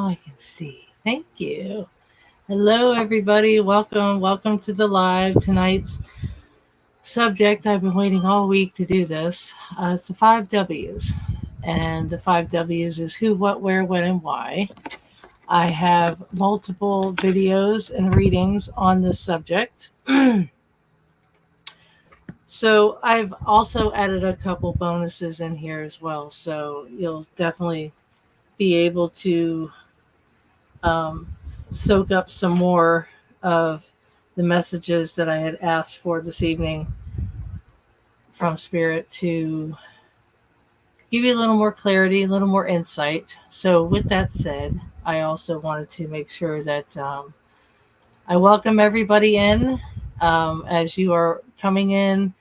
Now I can see. Thank you. Hello, everybody. Welcome to the live. Tonight's subject, I've been waiting all week to do this. It's the five W's. And the five W's is who, what, where, when, and why. I have multiple videos and readings on this subject. So I've also added a couple bonuses in here as well. So you'll definitely be able to um, soak up some more of the messages that I had asked for this evening from Spirit to give you a little more clarity, a little more insight. So, with that said, I also wanted to make sure that I welcome everybody in as you are coming in.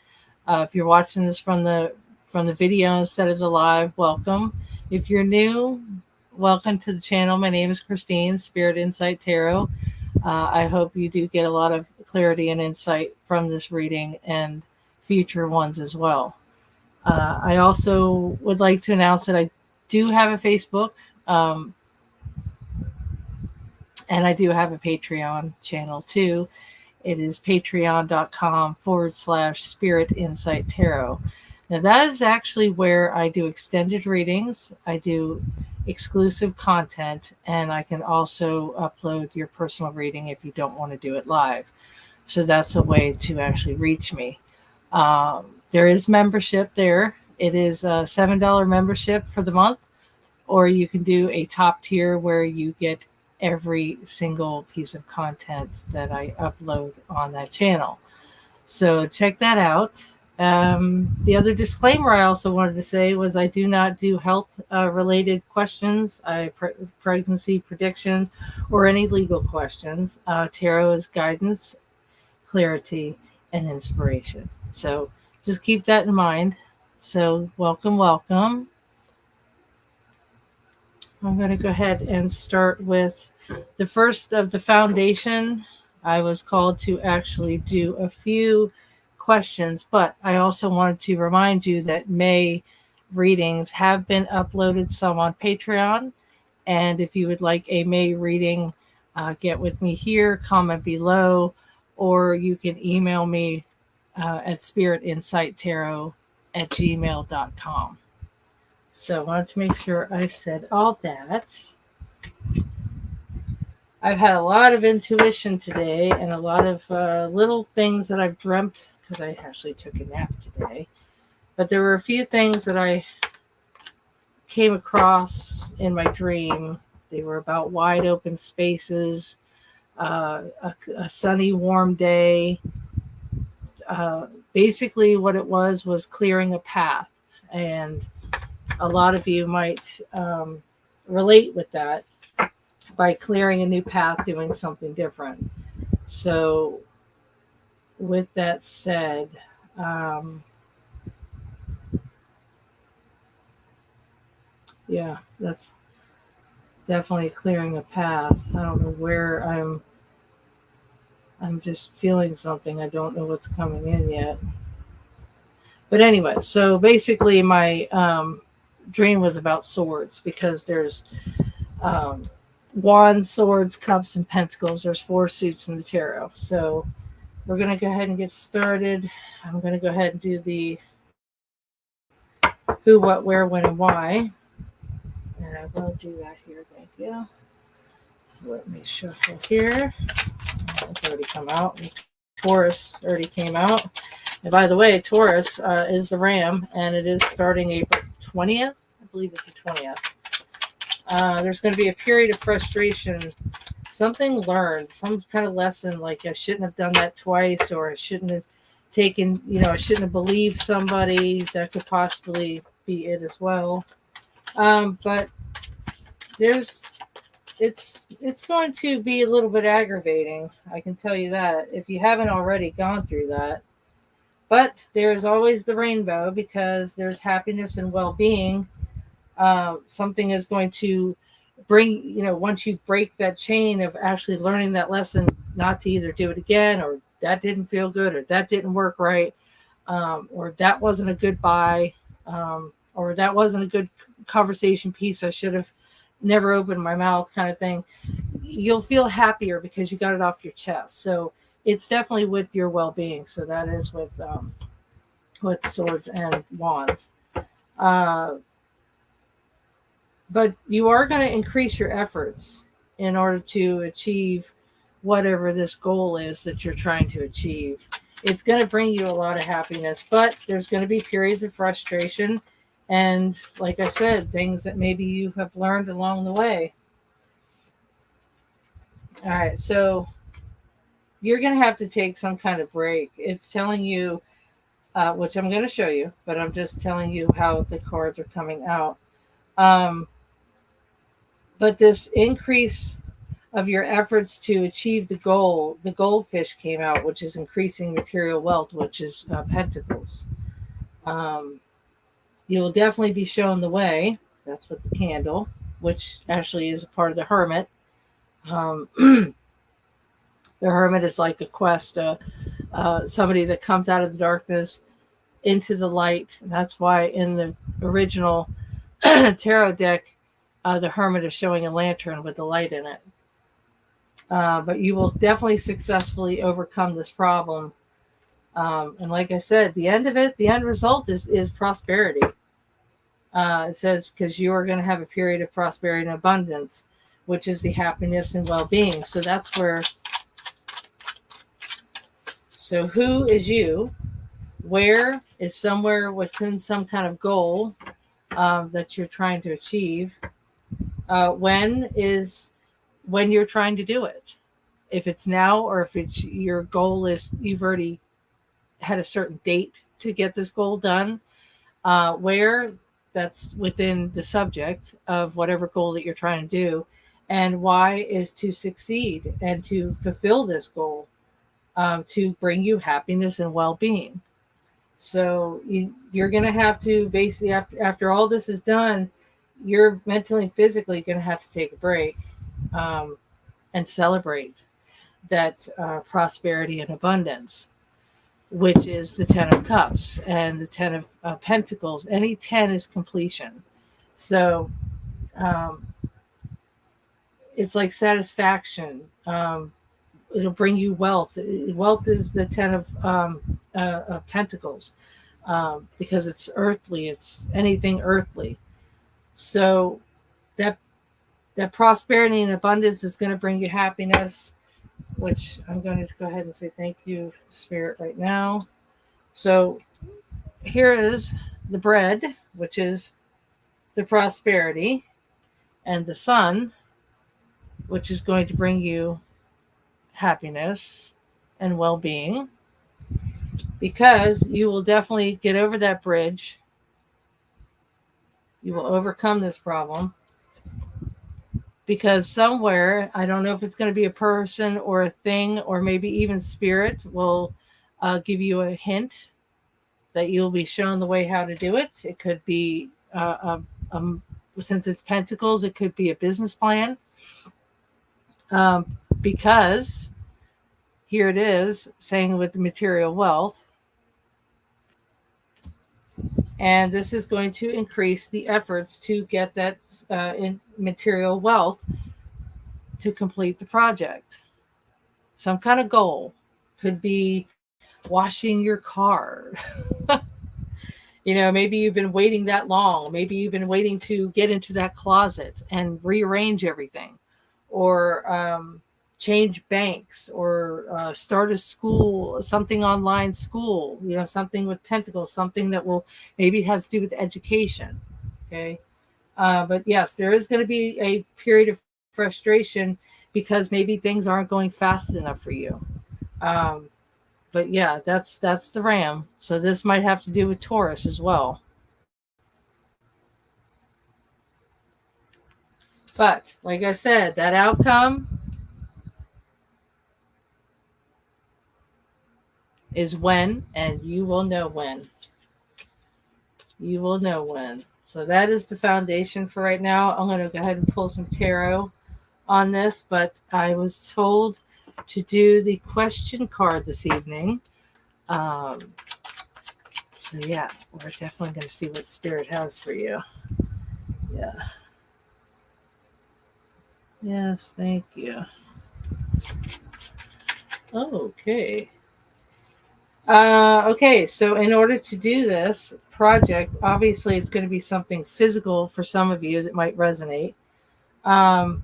If you're watching this from the video instead of the live, welcome. If you're new, welcome to the channel. My name is Christine, Spirit Insight Tarot. I hope you do get a lot of clarity and insight from this reading and future ones as well. I also would like to announce that I do have a Facebook um, and I do have a Patreon channel too. It is patreon.com/Spirit Insight Tarot. Now, that is actually where I do extended readings, I do exclusive content, and I can also upload your personal reading if you don't want to do it live. So that's a way to actually reach me. There is membership there. It is a $7 membership for the month, or you can do a top tier where you get every single piece of content that I upload on that channel. So check that out. The other disclaimer I also wanted to say was I do not do health related questions, pregnancy predictions, or any legal questions. Tarot is guidance, clarity, and inspiration. So just keep that in mind. So welcome. I'm going to go ahead and start with the first of the foundation. I was called to actually do a few questions, but I also wanted to remind you that May readings have been uploaded, some on Patreon. And if you would like a May reading, get with me here, comment below, or you can email me at spiritinsighttarot@gmail.com. So I wanted to make sure I said all that. I've had a lot of intuition today and a lot of little things that I've dreamt because I actually took a nap today. But there were a few things that I came across in my dream. They were about wide open spaces, a sunny, warm day. Basically, what it was clearing a path. And a lot of you might relate with that by clearing a new path, doing something different. So, with that said, yeah, that's definitely clearing a path. I don't know where I'm just feeling something. I don't know what's coming in yet. But anyway, so basically my dream was about swords because there's wands, swords, cups, and pentacles. There's 4 suits in the tarot. So we're going to go ahead and get started. I'm going to go ahead and do the who, what, where, when, and why. And I will do that here. Thank you. So let me shuffle here. It's already come out. Taurus already came out. And by the way, Taurus is the ram, and it is starting April 20th. I believe it's the 20th. There's going to be a period of frustration. Something learned, some kind of lesson, like I shouldn't have done that twice, or I shouldn't have taken, I shouldn't have believed somebody. That could possibly be it as well. But it's going to be a little bit aggravating. I can tell you that if you haven't already gone through that. But there's always the rainbow because there's happiness and well-being. Something is going to bring, once you break that chain of actually learning that lesson, not to either do it again, or that didn't feel good, or that didn't work right, or that wasn't a good buy, or that wasn't a good conversation piece. I should have, never open my mouth kind of thing, you'll feel happier because you got it off your chest. So it's definitely with your well-being. So that is with swords and wands. Uh, but you are going to increase your efforts in order to achieve whatever this goal is that you're trying to achieve. It's going to bring you a lot of happiness, but there's going to be periods of frustration. And like I said, things that maybe you have learned along the way. All right, so you're going to have to take some kind of break. It's telling you, which I'm going to show you, but I'm just telling you how the cards are coming out. But this increase of your efforts to achieve the goal, the goldfish came out, which is increasing material wealth, which is pentacles. You will definitely be shown the way. That's what the candle, which actually is a part of the hermit. The hermit is like a quest, somebody that comes out of the darkness into the light. That's why in the original tarot deck, the hermit is showing a lantern with the light in it. But you will definitely successfully overcome this problem. And like I said, the end of it, the end result is prosperity. It says, because you are going to have a period of prosperity and abundance, which is the happiness and well-being. So that's where, so who is you? Where is somewhere within some kind of goal that you're trying to achieve? When is when you're trying to do it? If it's now, or if it's your goal is you've already had a certain date to get this goal done. Where, that's within the subject of whatever goal that you're trying to do, and why is to succeed and to fulfill this goal, to bring you happiness and well-being. So you're going to have to basically, after all this is done, you're mentally and physically going to have to take a break, and celebrate that prosperity and abundance, which is the 10 of cups and the 10 of pentacles. Any 10 is completion. So it's like satisfaction. It'll bring you wealth. Wealth is the 10 of pentacles, because it's earthly. It's anything earthly. So that prosperity and abundance is going to bring you happiness, which I'm going to go ahead and say thank you, Spirit, right now. So here is the bread, which is the prosperity, and the sun, which is going to bring you happiness and well-being, because you will definitely get over that bridge. You will overcome this problem, because somewhere, I don't know if it's going to be a person or a thing, or maybe even spirit will give you a hint that you'll be shown the way how to do it. It could be, since it's pentacles, it could be a business plan. Because here it is saying with the material wealth, and this is going to increase the efforts to get that in material wealth to complete the project. Some kind of goal. Could be washing your car. Maybe you've been waiting that long. Maybe you've been waiting to get into that closet and rearrange everything, or change banks, or start a school, something online school, something with pentacles, something that will maybe has to do with education. Okay. But yes, there is going to be a period of frustration because maybe things aren't going fast enough for you. But yeah, that's the Ram. So this might have to do with Taurus as well. But like I said, that outcome is when, and you will know when. You will know when. So that is the foundation for right now. I'm going to go ahead and pull some tarot on this, but I was told to do the question card this evening. So yeah, we're definitely going to see what Spirit has for you. Yeah. Yes, thank you. Okay. Okay, so in order to do this project, obviously it's going to be something physical for some of you that might resonate. Um,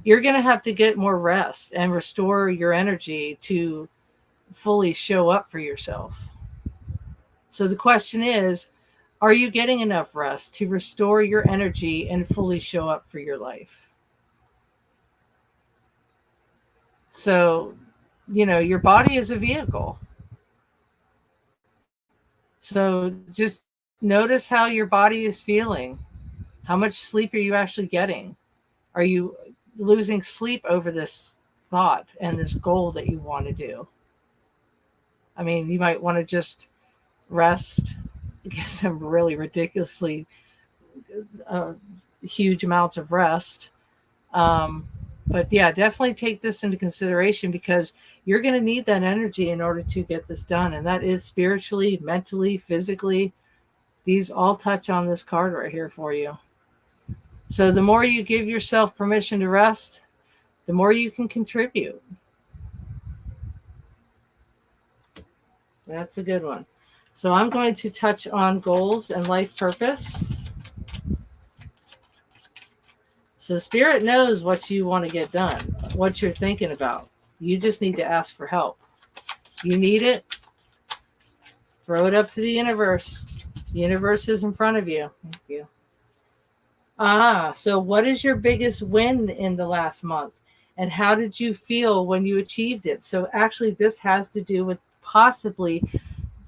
you're going to have to get more rest and restore your energy to fully show up for yourself. So the question is, are you getting enough rest to restore your energy and fully show up for your life? So, your body is a vehicle. So just notice how your body is feeling. How much sleep are you actually getting? Are you losing sleep over this thought and this goal that you want to do? I mean, you might want to just rest, get some really ridiculously uh, huge amounts of rest. Um, but yeah, definitely take this into consideration because you're going to need that energy in order to get this done. And that is spiritually, mentally, physically. These all touch on this card right here for you. So the more you give yourself permission to rest, the more you can contribute. That's a good one. So I'm going to touch on goals and life purpose. So Spirit knows what you want to get done, what you're thinking about. You just need to ask for help. You need it, throw it up to the universe. The universe is in front of you. Thank you. So what is your biggest win in the last month? And how did you feel when you achieved it? So actually, this has to do with possibly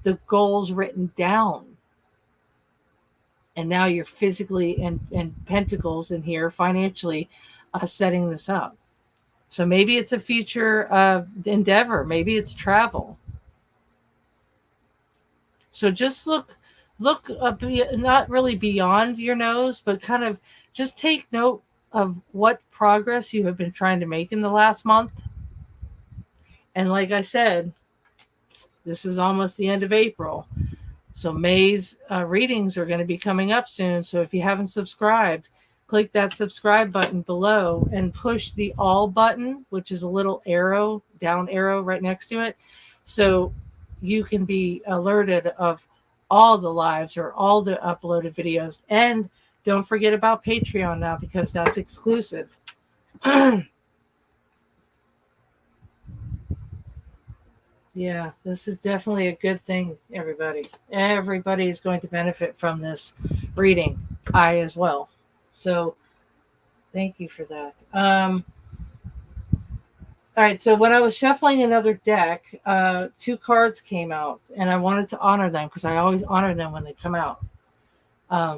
the goals written down. And now you're physically and pentacles in here financially setting this up. So maybe it's a future endeavor. Maybe it's travel. So just look not really beyond your nose, but kind of just take note of what progress you have been trying to make in the last month. And like I said, this is almost the end of April. So May's readings are going to be coming up soon. So if you haven't subscribed, click that subscribe button below and push the all button, which is a little arrow, down arrow right next to it. So you can be alerted of all the lives or all the uploaded videos. And don't forget about Patreon now because that's exclusive. Yeah, this is definitely a good thing, everybody. Everybody is going to benefit from this reading. I as well. So thank you for that. All right, so when I was shuffling another deck, 2 cards came out, and I wanted to honor them because I always honor them when they come out.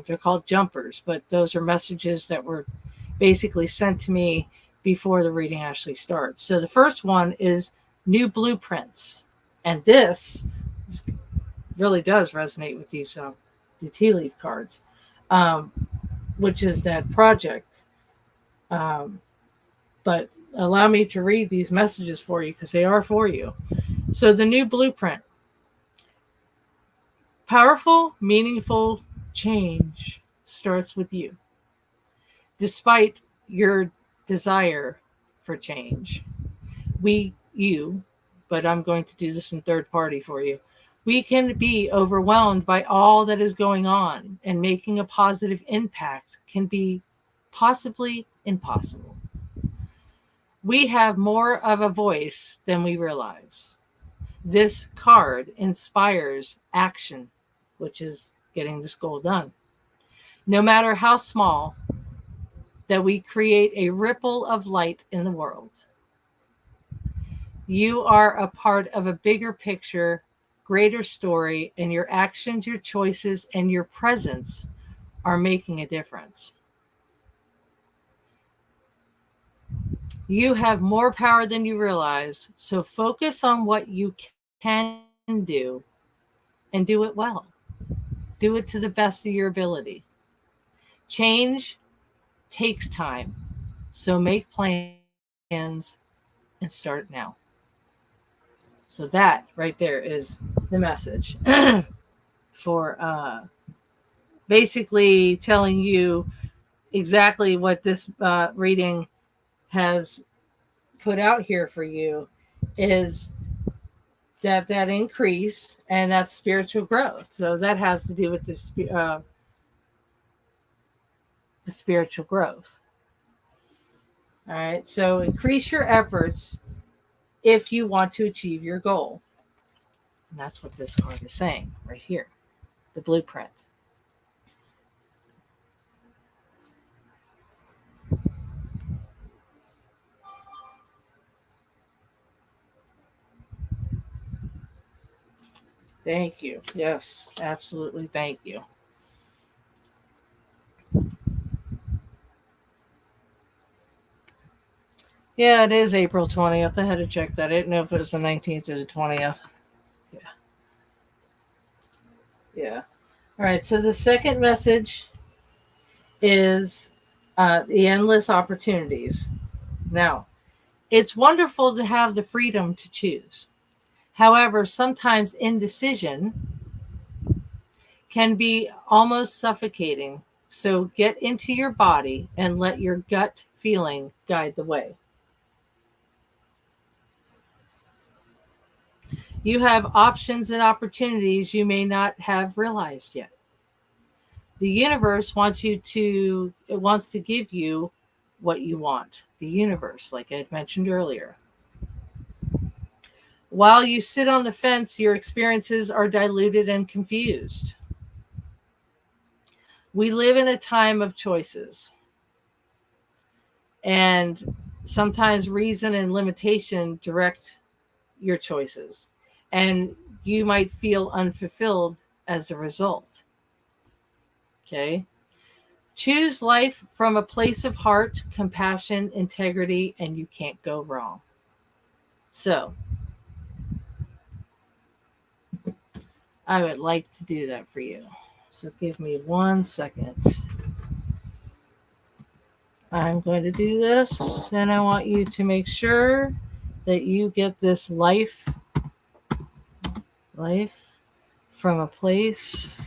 They're called jumpers, but those are messages that were basically sent to me before the reading actually starts. So the first one is New Blueprints. And this really does resonate with these the tea leaf cards, which is that project. But allow me to read these messages for you because they are for you. So the new blueprint. Powerful, meaningful change starts with you. Despite your desire for change, but I'm going to do this in third party for you. We can be overwhelmed by all that is going on, and making a positive impact can be possibly impossible. We have more of a voice than we realize. This card inspires action, which is getting this goal done. No matter how small, that we create a ripple of light in the world. You are a part of a bigger picture, greater story, and your actions, your choices, and your presence are making a difference. You have more power than you realize, so focus on what you can do and do it well. Do it to the best of your ability. Change takes time, so make plans and start now. So that right there is the message for basically telling you exactly what this reading has put out here for you is that increase and that spiritual growth. So that has to do with the spiritual growth. All right. So increase your efforts if you want to achieve your goal. And that's what this card is saying right here, the blueprint. Thank you. Yes, absolutely. Thank you. Yeah, it is April 20th. I had to check that. I didn't know if it was the 19th or the 20th. Yeah. Yeah. All right. So the second message is the endless opportunities. Now, it's wonderful to have the freedom to choose. However, sometimes indecision can be almost suffocating. So get into your body and let your gut feeling guide the way. You have options and opportunities you may not have realized yet. The universe wants to give you what you want. The universe, like I had mentioned earlier. While you sit on the fence, your experiences are diluted and confused. We live in a time of choices. And sometimes reason and limitation direct your choices. And you might feel unfulfilled as a result. Okay. Choose life from a place of heart, compassion, integrity, and you can't go wrong. So, I would like to do that for you. So, give me 1 second. I'm going to do this, and I want you to make sure that you get this life from a place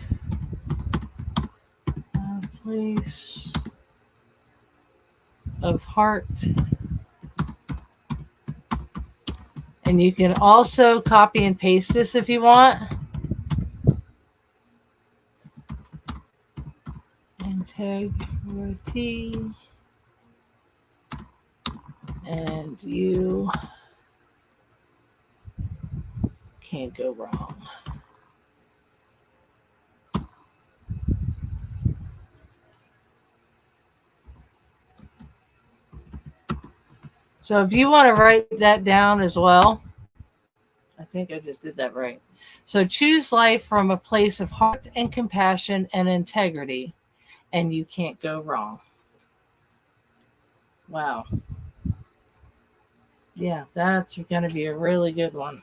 of heart. And you can also copy and paste this if you want. Integrity. And you can't go wrong. So if you want to write that down as well, I think I just did that right. So choose life from a place of heart and compassion and integrity, and you can't go wrong. Wow. Yeah, that's going to be a really good one.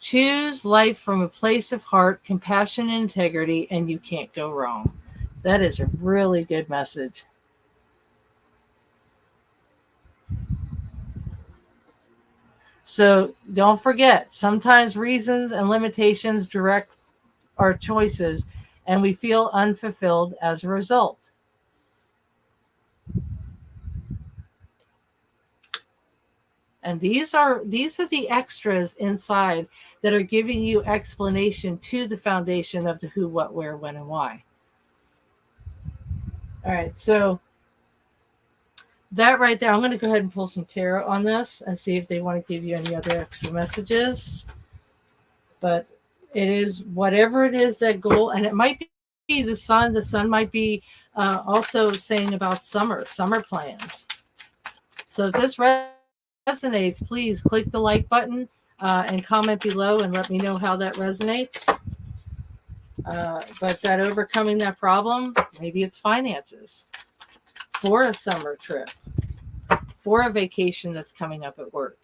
Choose life from a place of heart, compassion, and integrity, and you can't go wrong. That is a really good message. So don't forget, sometimes reasons and limitations direct our choices, and we feel unfulfilled as a result. And these are the extras inside that are giving you explanation to the foundation of the who, what, where, when, and why. All right, so that right there, I'm going to go ahead and pull some tarot on this and see if they want to give you any other extra messages. But it is whatever it is that goal, and it might be the sun. The sun might be also saying about summer plans. So if this resonates, please click the like button and comment below and let me know how that resonates. But that overcoming that problem, maybe it's finances for a summer trip, for a vacation that's coming up at work.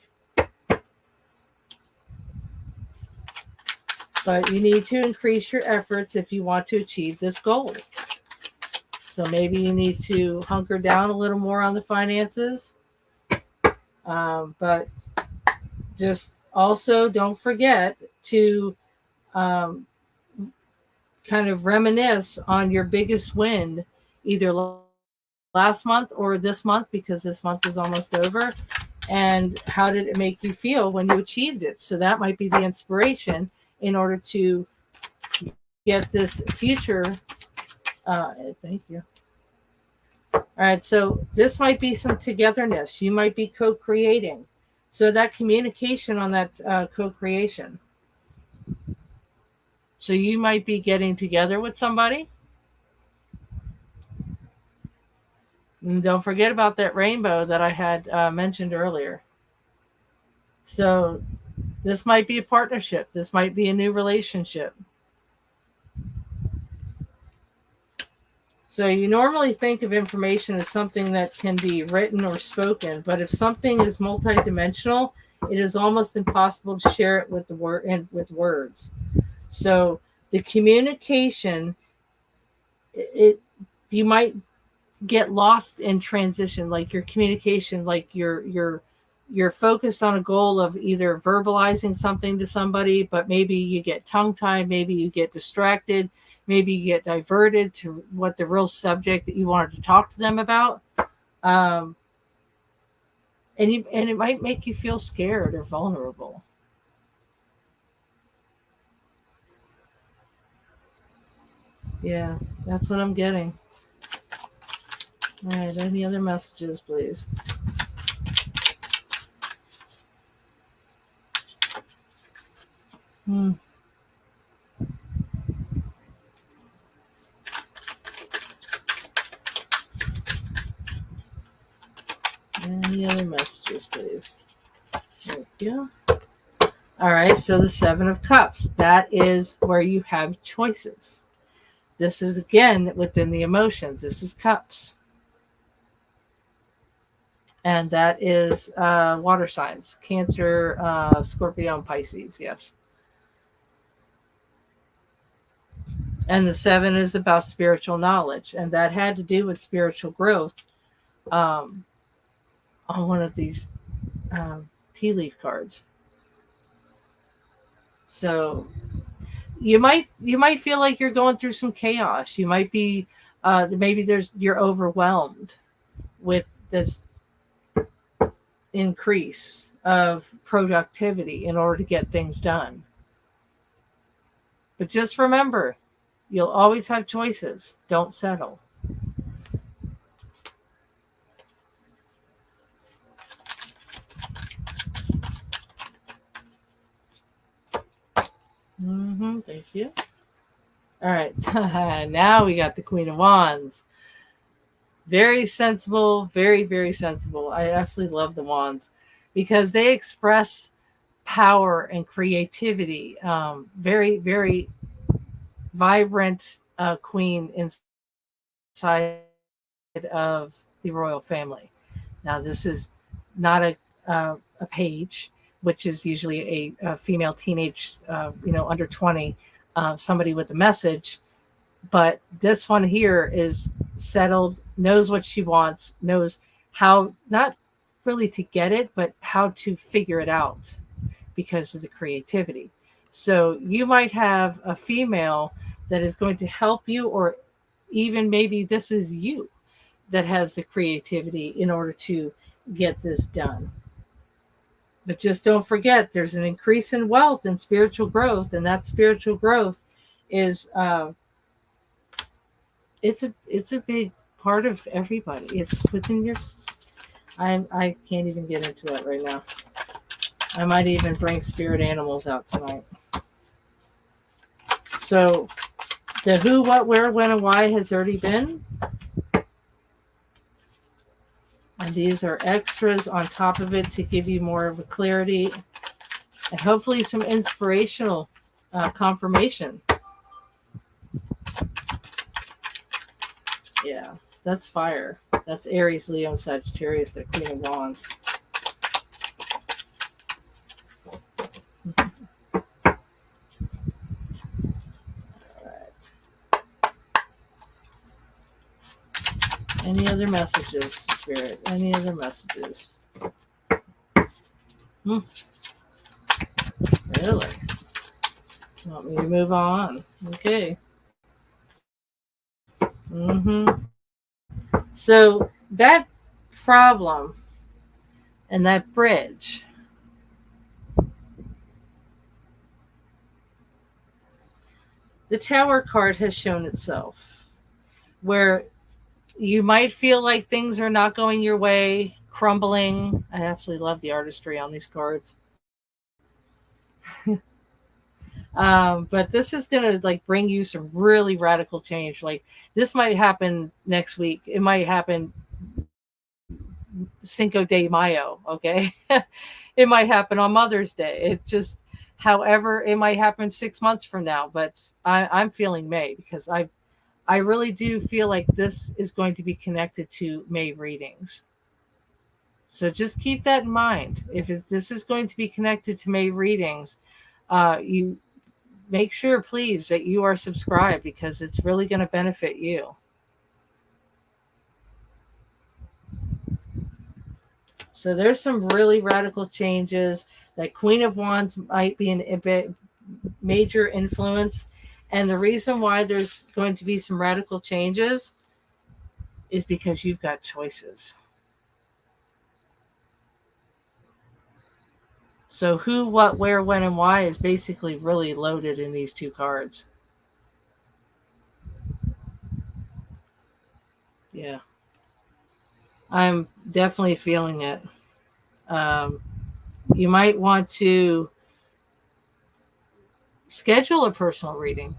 But you need to increase your efforts if you want to achieve this goal. So maybe you need to hunker down a little more on the finances. But just also don't forget to kind of reminisce on your biggest win, either last month or this month, because this month is almost over. And how did it make you feel when you achieved it? So that might be the inspiration in order to get this future. Thank you. All right, so this might be some togetherness. You might be co-creating. So that communication on that co-creation. So you might be getting together with somebody. And don't forget about that rainbow that I had mentioned earlier. So this might be a partnership. This might be a new relationship. So you normally think of information as something that can be written or spoken, but if something is multidimensional, it is almost impossible to share it with the word and with words. So the communication, you might get lost in transition, like your communication, like you're focused on a goal of either verbalizing something to somebody, but maybe you get tongue-tied, maybe you get distracted, maybe you get diverted to what the real subject that you wanted to talk to them about. And it might make you feel scared or vulnerable. Yeah, that's what I'm getting. All right, any other messages, please? Any other messages, please? Thank you. All right, so the Seven of Cups, that is where you have choices. This is, again, within the emotions. This is cups. And that is water signs, Cancer, Scorpio, and Pisces, yes. And the seven is about spiritual knowledge. And that had to do with spiritual growth on one of these tea leaf cards. So you might feel like you're going through some chaos. You might be maybe you're overwhelmed with this increase of productivity in order to get things done. But just remember, you'll always have choices. Don't settle. Thank you. All right. Now we got the Queen of Wands. Very sensible, very, very sensible. I absolutely love the Wands because they express power and creativity. Very, very vibrant queen inside of the royal family. Now, this is not a page, which is usually a female teenage, under 20, somebody with a message. But this one here is settled, knows what she wants, knows how, not really to get it, but how to figure it out because of the creativity. So you might have a female that is going to help you, or even maybe this is you that has the creativity in order to get this done. But just don't forget, there's an increase in wealth and spiritual growth, and that spiritual growth is it's a big part of everybody. It's within your. I can't even get into it right now. I might even bring spirit animals out tonight. So the who, what, where, when, and why has already been. And these are extras on top of it to give you more of a clarity and hopefully some inspirational confirmation. Yeah, that's fire. That's Aries, Leo, Sagittarius, the Queen of Wands. Any other messages, Spirit? Any other messages? Really? Want me to move on? Okay. So that problem and that bridge, the Tower card has shown itself, where you might feel like things are not going your way, crumbling. I absolutely love the artistry on these cards. But this is gonna like bring you some really radical change. Like this might happen next week. It might happen Cinco de Mayo. Okay, it might happen on Mother's Day. It just, however, it might happen 6 months from now. But I'm feeling May because I really do feel like this is going to be connected to May readings. So just keep that in mind. If this is going to be connected to May readings, you make sure, please, that you are subscribed because it's really going to benefit you. So there's some really radical changes. That Queen of Wands might be a major influence. And the reason why there's going to be some radical changes is because you've got choices. So who, what, where, when, and why is basically really loaded in these two cards. Yeah. I'm definitely feeling it. You might want to schedule a personal reading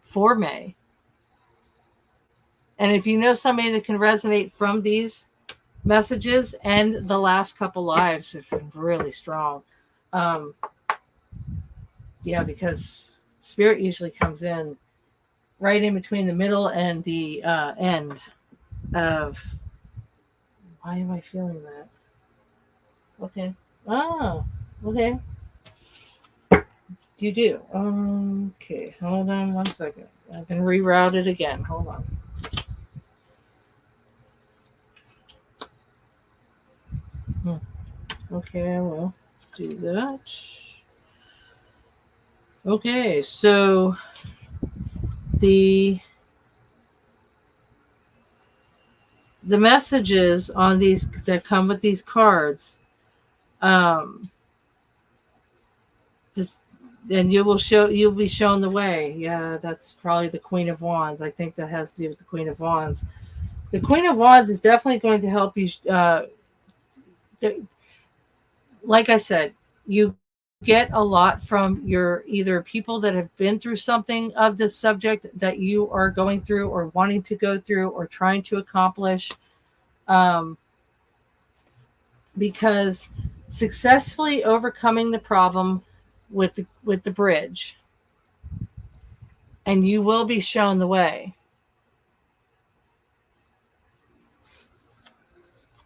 for May. And if you know somebody that can resonate from these messages, and the last couple lives have been really strong. Yeah, because Spirit usually comes in right in between the middle and the end of. Why am I feeling that? Okay. Oh, okay. You do. Okay, hold on 1 second. I can reroute it again. Hold on. Okay, I will do that. Okay, so the messages on these that come with these cards, this, and you'll be shown the way. Yeah, that's probably the Queen of Wands. I think that has to do with the Queen of Wands. The Queen of Wands is definitely going to help you. Like I said, you get a lot from your either people that have been through something of this subject that you are going through or wanting to go through or trying to accomplish. Because successfully overcoming the problem with the bridge, and you will be shown the way.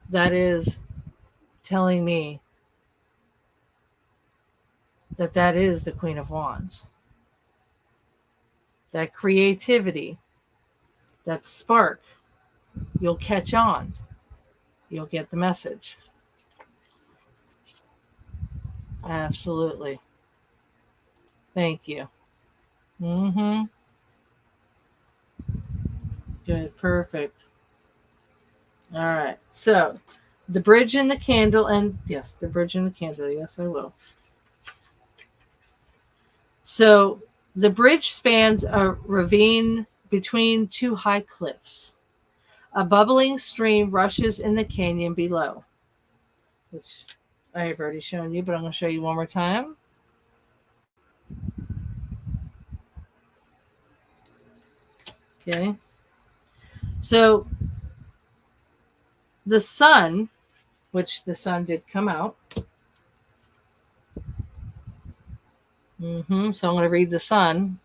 That is telling me that is the Queen of Wands. That creativity, that spark, you'll catch on. You'll get the message. Absolutely. Thank you. Good. Perfect. All right. So the bridge and the candle, and yes, the bridge and the candle. Yes, I will. So the bridge spans a ravine between two high cliffs. A bubbling stream rushes in the canyon below, which I have already shown you, but I'm going to show you one more time. Okay. So the sun, which the sun did come out. So I'm going to read the sun.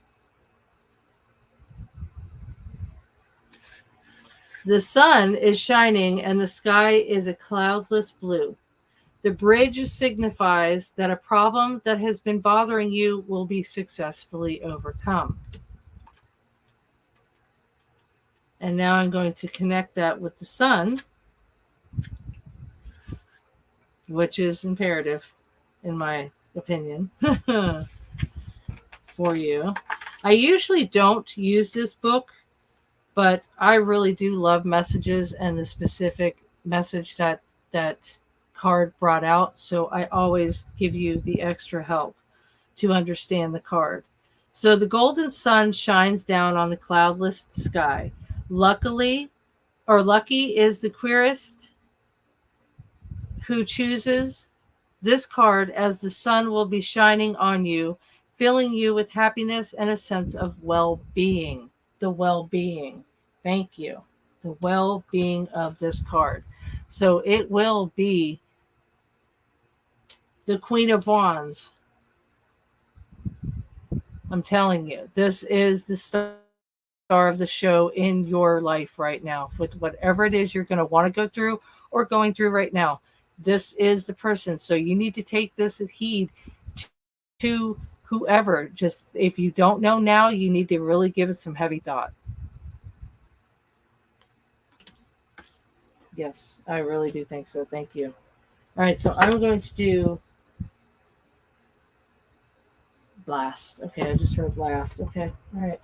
The sun is shining and the sky is a cloudless blue. The bridge signifies that a problem that has been bothering you will be successfully overcome. And now I'm going to connect that with the sun, which is imperative, in my opinion, for you. I usually don't use this book But I really do love messages and the specific message that card brought out. So I always give you the extra help to understand the card. So the golden sun shines down on the cloudless sky. Luckily, or lucky is the querist who chooses this card, as the sun will be shining on you, filling you with happiness and a sense of well-being. The well-being. Thank you. The well-being of this card. So it will be the Queen of Wands. I'm telling you, this is the star of the show in your life right now, with whatever it is you're going to want to go through or going through right now. This is the person. So you need to take this heed to whoever. Just if you don't know now, you need to really give it some heavy thought. Yes, I really do think so. Thank you. All right, so I'm going to do blast. Okay, I just heard blast. Okay, all right.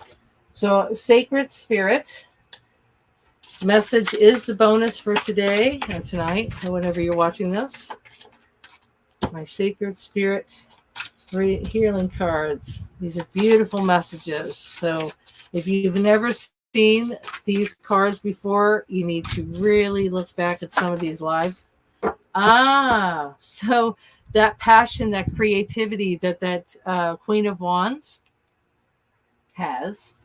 So sacred spirit message is the bonus for today and tonight, or whenever you're watching this. My sacred spirit healing cards. These are beautiful messages. So if you've never seen these cards before, you need to really look back at some of these lives. So that passion, that creativity that Queen of Wands has,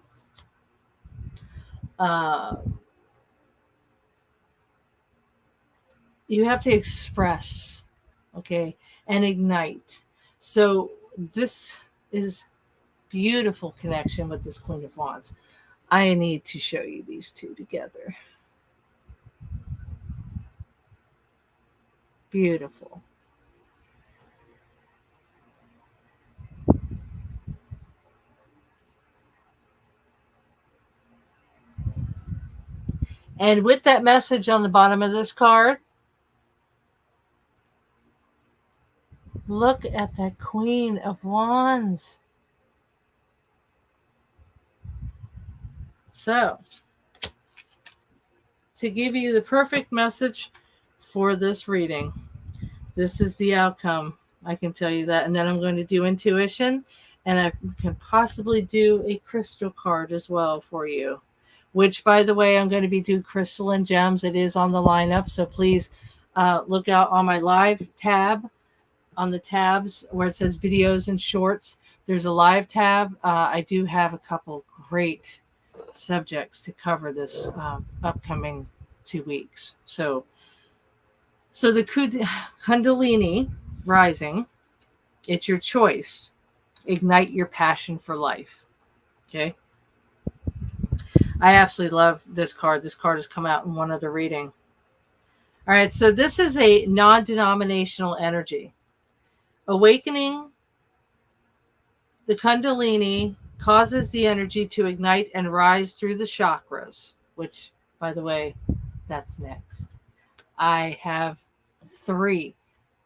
you have to express, okay, and ignite. So this is beautiful connection with this Queen of Wands. I need to show you these two together. Beautiful. And with that message on the bottom of this card, look at that Queen of Wands. So, to give you the perfect message for this reading, this is the outcome. I can tell you that. And then I'm going to do intuition, and I can possibly do a crystal card as well for you, which, by the way, I'm going to be doing crystal and gems. It is on the lineup. So please look out on my live tab, on the tabs where it says videos and shorts. There's a live tab. I do have a couple great subjects to cover this upcoming 2 weeks. So the Kundalini rising, it's your choice. Ignite your passion for life. Okay. I absolutely love this card. This card has come out in one other reading. All right. So this is a non-denominational energy. Awakening the Kundalini causes the energy to ignite and rise through the chakras, which, by the way, that's next. I have 3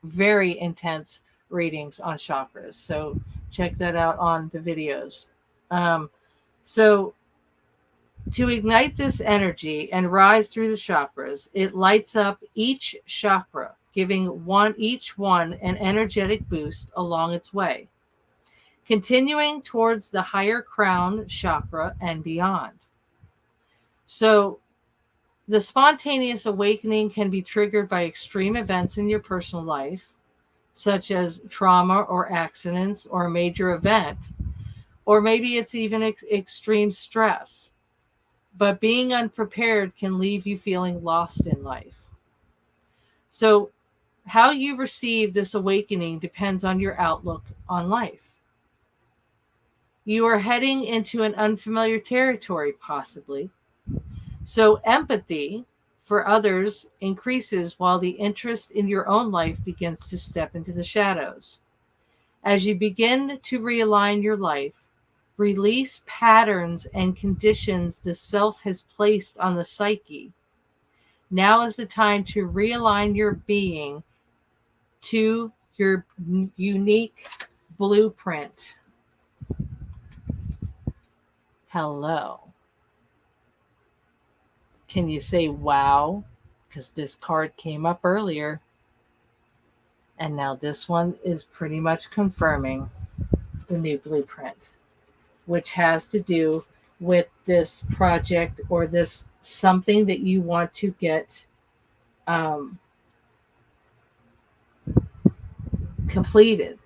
very intense readings on chakras. So check that out on the videos. So to ignite this energy and rise through the chakras, it lights up each chakra, giving each one an energetic boost along its way, continuing towards the higher crown chakra and beyond. So the spontaneous awakening can be triggered by extreme events in your personal life, such as trauma or accidents or a major event, or maybe it's even extreme stress. But being unprepared can leave you feeling lost in life. So how you receive this awakening depends on your outlook on life. You are heading into an unfamiliar territory, possibly. So empathy for others increases while the interest in your own life begins to step into the shadows. As you begin to realign your life, release patterns and conditions the self has placed on the psyche. Now is the time to realign your being to your unique blueprint. Hello. Can you say wow? Because this card came up earlier. And now this one is pretty much confirming the new blueprint, which has to do with this project or this something that you want to get completed.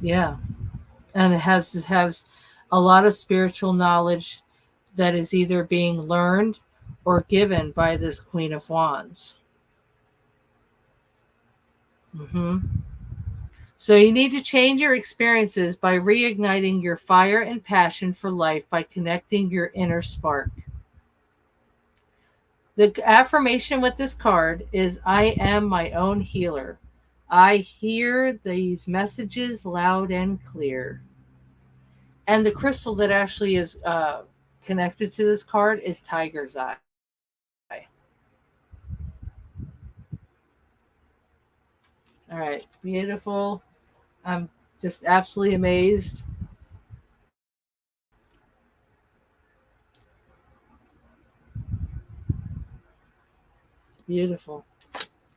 Yeah. And it has a lot of spiritual knowledge that is either being learned or given by this Queen of Wands. So you need to change your experiences by reigniting your fire and passion for life by connecting your inner spark. The affirmation with this card is I am my own healer. I hear these messages loud and clear. And the crystal that actually is connected to this card is Tiger's Eye. All right, beautiful. I'm just absolutely amazed. Beautiful.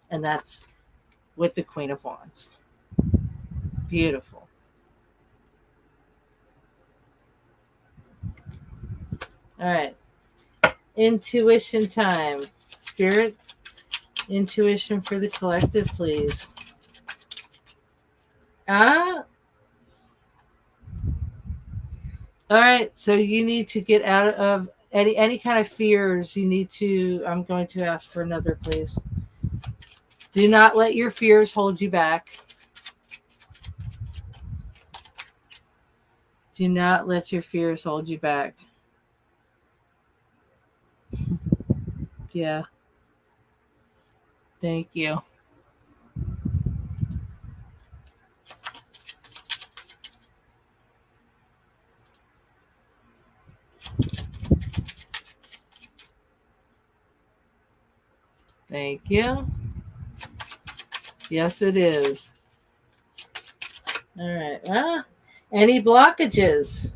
And that's with the Queen of Wands. Beautiful. All right. Intuition time. Spirit, intuition for the collective, please. All right. So you need to get out of any kind of fears. You need to, I'm going to ask for another, please. Do not let your fears hold you back. Do not let your fears hold you back. Yeah. Thank you. Thank you. Yes, it is. All right. Any blockages?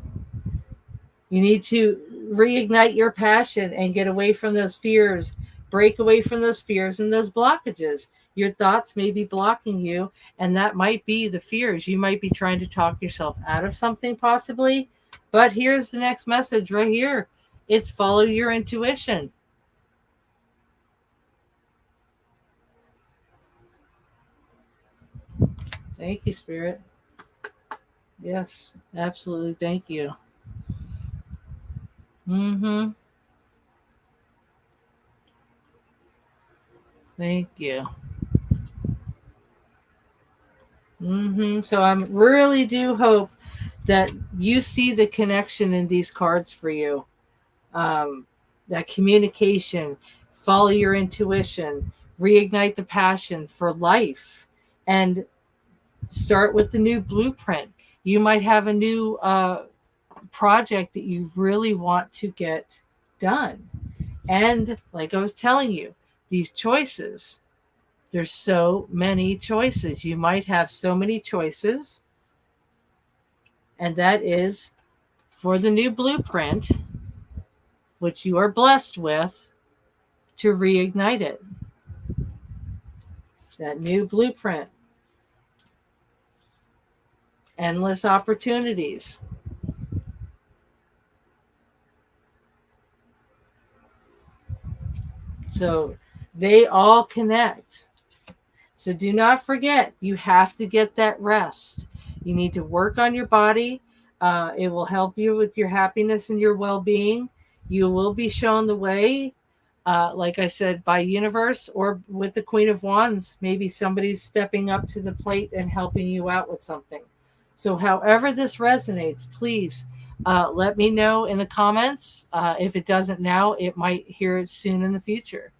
You need to reignite your passion and get away from those fears. Break away from those fears and those blockages. Your thoughts may be blocking you, and that might be the fears. You might be trying to talk yourself out of something, possibly. But here's the next message right here. It's follow your intuition. Thank you, Spirit. Yes, absolutely. Thank you. Thank you. So I really do hope that you see the connection in these cards for you. That communication, follow your intuition, reignite the passion for life, and start with the new blueprint. You might have a new project that you really want to get done. And like I was telling you, these choices, there's so many choices. You might have so many choices. And that is for the new blueprint, which you are blessed with, to reignite it. That new blueprint. Endless opportunities. So they all connect. So do not forget, you have to get that rest. You need to work on your body. It will help you with your happiness and your well-being. You will be shown the way, like I said, by universe or with the Queen of Wands. Maybe somebody's stepping up to the plate and helping you out with something. So however this resonates, please let me know in the comments. If it doesn't now, it might hear it soon in the future.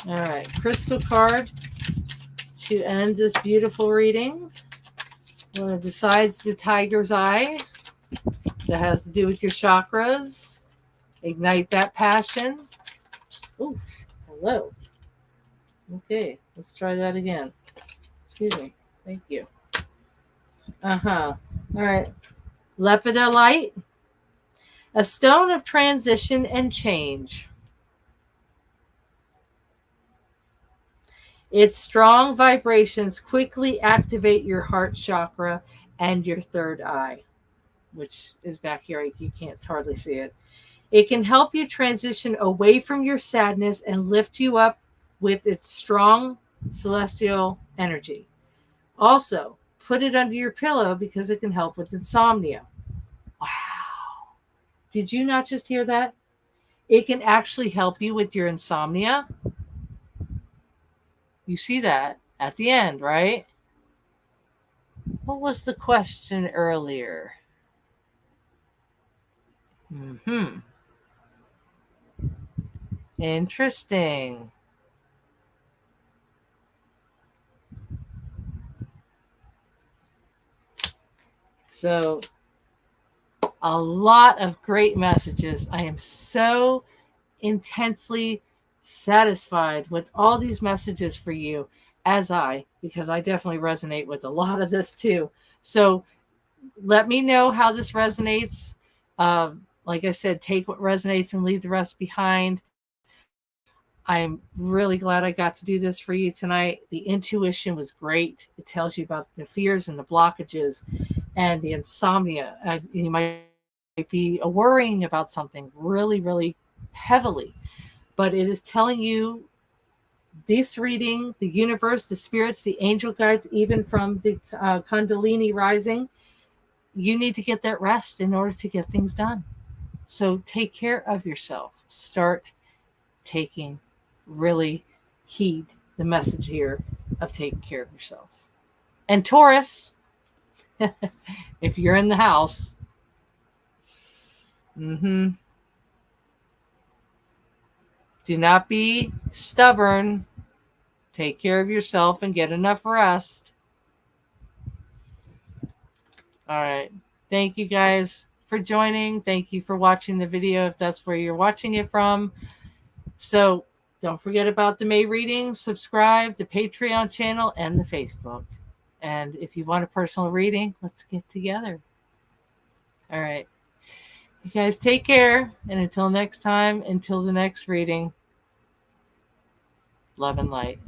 All right, crystal card to end this beautiful reading. Well, besides the tiger's eye, that has to do with your chakras. Ignite that passion. Oh, hello. Okay, let's try that again. Excuse me. Thank you. All right. Lepidolite, a stone of transition and change. Its strong vibrations quickly activate your heart chakra and your third eye, which is back here. You can't hardly see it. It can help you transition away from your sadness and lift you up with its strong celestial energy. Also, put it under your pillow because it can help with insomnia. Wow. Did you not just hear that? It can actually help you with your insomnia. You see that at the end, right? What was the question earlier? Interesting. So, a lot of great messages. I am so intensely satisfied with all these messages for you, because I definitely resonate with a lot of this too. So let me know how this resonates. Like I said, take what resonates and leave the rest behind. I'm really glad I got to do this for you tonight. The intuition was great. It tells you about the fears and the blockages and the insomnia. You might be worrying about something really, really heavily, but it is telling you this reading, the universe, the spirits, the angel guides, even from the Kundalini rising, you need to get that rest in order to get things done. So take care of yourself. Start taking really heed the message here of taking care of yourself. And Taurus, if you're in the house, do not be stubborn. Take care of yourself and get enough rest. All right. Thank you guys for joining. Thank you for watching the video if that's where you're watching it from. So don't forget about the May readings. Subscribe, the Patreon channel, and the Facebook. And if you want a personal reading, let's get together. All right. You guys take care. And until next time, until the next reading, love and light.